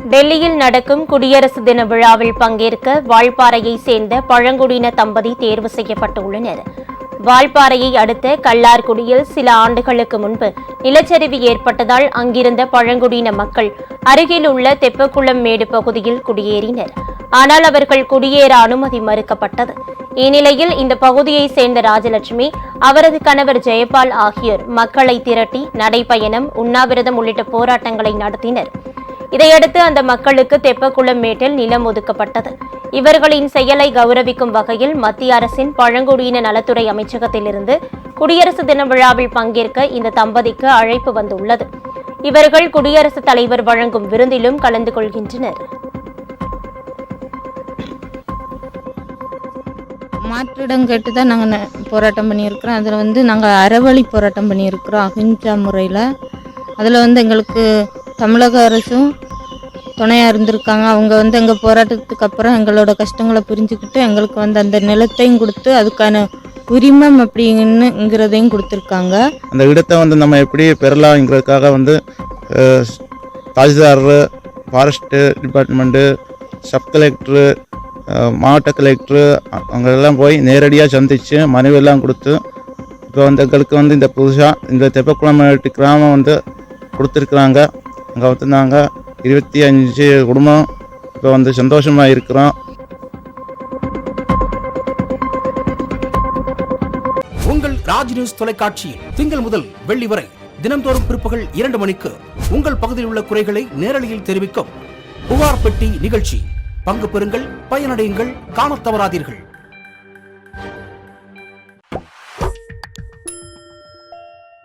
டெல்லியில் நடக்கும் குடியரசு தின விழாவில் பங்கேற்க வால்பாறையை சேர்ந்த பழங்குடியின தம்பதி தேர்வு செய்யப்பட்டுள்ளனர். வால்பாறையை அடுத்த கல்லார்குடியில் சில ஆண்டுகளுக்கு முன்பு நிலச்சரிவு ஏற்பட்டதால் அங்கிருந்த பழங்குடியின மக்கள் அருகில் உள்ள தெப்பக்குளம் மேடு பகுதியில் குடியேறினர். ஆனால் அவர்கள் குடியேற அனுமதி மறுக்கப்பட்டது. இந்நிலையில் இந்த பகுதியை சேர்ந்த ராஜலட்சுமி, அவரது கணவர் ஜெயபால் ஆகியோர் மக்களை திரட்டி நடைபயணம், உண்ணாவிரதம் உள்ளிட்ட போராட்டங்களை நடத்தினர். இதையடுத்து அந்த மக்களுக்கு தெப்பக்குளம் மேட்டில் நிலம் ஒதுக்கப்பட்டது. இவர்களின் செயலை கௌரவிக்கும் வகையில் மத்திய அரசின் பழங்குடியின நலத்துறை அமைச்சகத்திலிருந்து குடியரசு தின விழாவில் பங்கேற்க இந்த தம்பதிக்கு அழைப்பு வந்துள்ளது. இவர்கள் குடியரசுத் தலைவர் வழங்கும் விருந்திலும் கலந்து கொள்கின்றனர். மாற்றிடம் கேட்டு தான் நாங்கள் போராட்டம் பண்ணியிருக்கிறோம். அதில் நாங்கள் அறவழி போராட்டம் பண்ணியிருக்கிறோம், அகிம்சா முறையில். அதில் எங்களுக்கு தமிழக அரசும் துணையாக இருந்திருக்காங்க. அவங்க எங்கள் போராட்டத்துக்கு அப்புறம் எங்களோட கஷ்டங்களை புரிஞ்சுக்கிட்டு எங்களுக்கு அந்த நிலத்தையும் கொடுத்து அதுக்கான உரிமம் அப்படிங்கிறதையும் கொடுத்துருக்காங்க. அந்த இடத்தை நம்ம எப்படி பெறலாங்கிறதுக்காக tahsildar, forest department, sub collector, மாவட்ட கலெக்டரு அங்கெல்லாம் போய் நேரடியாக சந்தித்து மனுவெல்லாம் கொடுத்து இப்போ எங்களுக்கு இந்த புதுசாக இந்த தெப்பக்குளம் கிராமம் கொடுத்துருக்குறாங்க. அங்கே நாங்கள் 25 குடும்பம் இப்போ சந்தோஷமாக இருக்கிறோம். உங்கள் ராஜ் நியூஸ் தொலைக்காட்சியில் திங்கள் முதல் வெள்ளி வரை தினந்தோறும் பிற்பகல் 2 மணிக்கு உங்கள் பகுதியில் உள்ள குறைகளை நேரலையில் தெரிவிக்கும் புகார் பெட்டி நிகழ்ச்சி. பங்கு பெறுங்கள், பயனடையுங்கள், காணத் தவறாதீர்கள்.